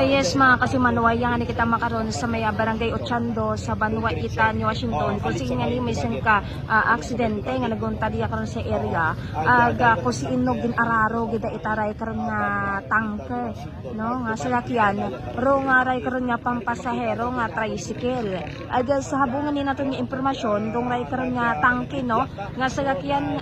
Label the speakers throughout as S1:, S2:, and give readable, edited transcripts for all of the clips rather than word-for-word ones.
S1: yes, mga kasimanuay, yang ani kita makaroon sa may barangay Ochando sa Banwa Ita ni Washington. Kasi nga ni may ka aksidente nga nagunta diya karon sa area. Aga ko si inog ginararo gida itaray karon nga tanker, no? Nga salakyan, ro nga ray karon nga pampasahero nga tricycle. Aga sa habungan ni naton nga impormasyon, rong ray karon nga tangke, no? Nga salakyan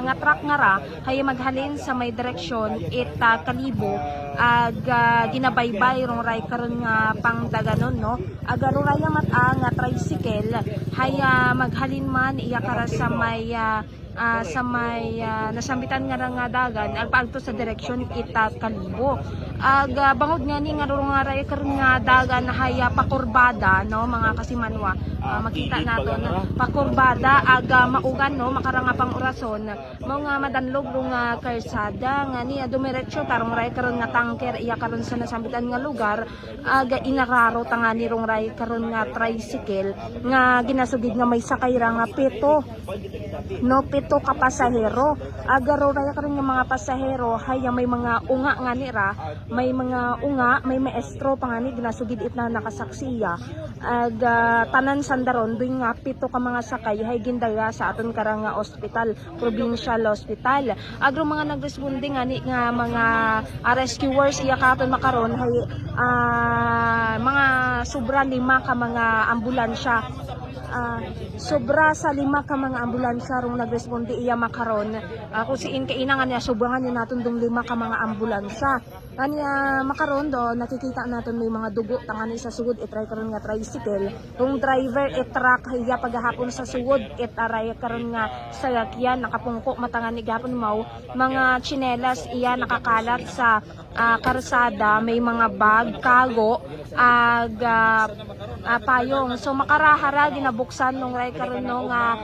S1: nga truck nga ra hay maghalin sa may direksyon ita Kalibo. Aga ginabaybay rong ray karon nga pangdaganon, no? Aga ro ray nga tricycle hay maghalin man iya kara sa may nasambitan nga dagan alpaagto sa direksyon ita Kalibo. Aga bangod nga ni nga ro nga ray karon nga dagan hay pakurbada, no, mga kasimanwa. Makita naton pakurbada aga maugan, no, makaranga pang orason mo nga madanlog rong nga karsada nga ni dumiretso tarong ray karon nga tanker iya karon sa nasambitan nga lugar. Aga inararo tangani rong ray karon nga tricycle nga ginasugid nga may sakay ra nga pito, no, pito ka pasahero. Aga ro ray karon nga mga pasahero hay may mga unga nga nira, may mga unga, may maestro pangani ginasugid it na nakasaksiya. Aga tanan sandaron doy nga pito ka mga sakay hay gindaya sa aton karang nga ospital, provincial hospital. Agro mga nagresponde nga ni nga mga rescuers iya katon makaron hay mga sobra 5 ka mga ambulansya. Sobra sa 5 ka mga ambulansya rong nagresponde iya makaron. Kung siin kainangan niya sobrahan niya naton dong 5 ka mga ambulansya. Kanya makaron do nakikita naton may mga dugo tangani sa sugod itray karon nga tricycle. Kung driver truck hiya paghapon sa sugod itaray karon nga salakyan nakapungko matangani gapon mau mga tsinelas iya nakakalat sa karsada, may mga bag, kago, payong. So makarahara ginabuksan nung ray karon no nga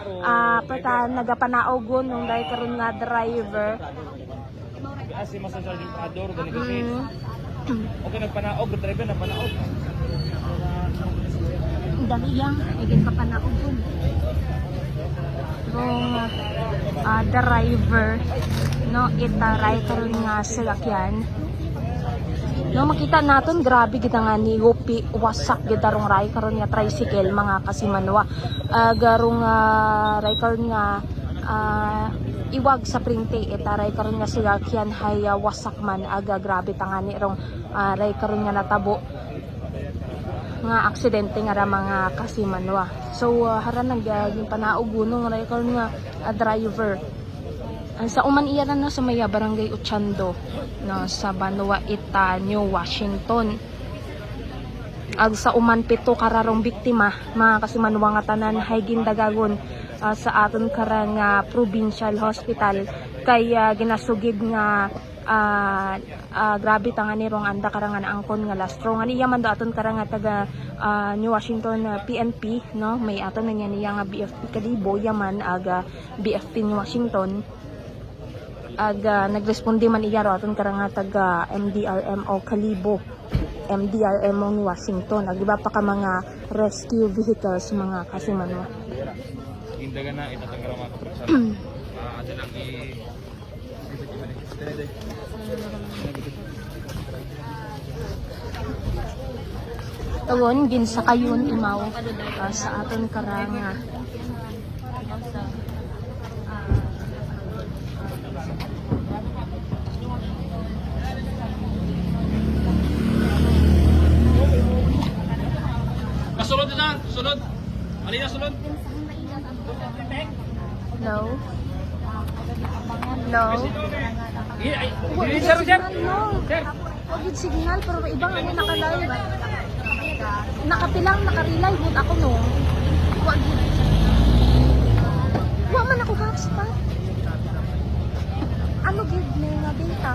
S1: nagapanaogon nung ray karon nga driver.
S2: Asi masasal din pador gani kasi. Okay nagpanaog driver na panaog.
S1: Dali yang igin pa panaogon. Rong driver, no, itaray karon nga salakyan. No, makita naton grabe kita nga ni Upi wasak kita rong ray karon nga tricycle mga kasimanwa. Garong ray karon nga iwag sa printe itaray karon nga salakyan hay wasak man. Aga grabe tangani rong ray karon nga natabo nga aksidente nga ra mga kasimanwa. So haran naging panaog gunong ray karon nga driver. Sa uman iyaran na sa may barangay Ochando, no, sa Banwa Ita, New Washington. Ag sa uman 7 kararong biktima mga kasimanwa nga tanan hay gindagagon sa aton karang provincial hospital kay ginasugid nga grabe tangani rong anda karangan angkon nga lastro nga niya man do aton karang taga New Washington PNP, no, may aton na niya nga BFP Kalibo yaman aga BFP New Washington. Aga nagresponde man iya ro aton karang taga MDRMO Kalibo, MDRMO New Washington. Agiba pa ka mga rescue vehicles mga kasimanwa.
S2: Indagan na itatangara mga kapresa. Ate lang
S1: tawon gin sa kayon imaw sa aton karang
S2: Kasulod na, sulod. Alina sulod.
S1: Hello. Hello.
S2: Sir, sir.
S1: Wagid signal pero ibang ano nakalive. Nakapilang nakarelay hud ako no. Wagid. Wa man ako hotspot. Ano gid may nga data?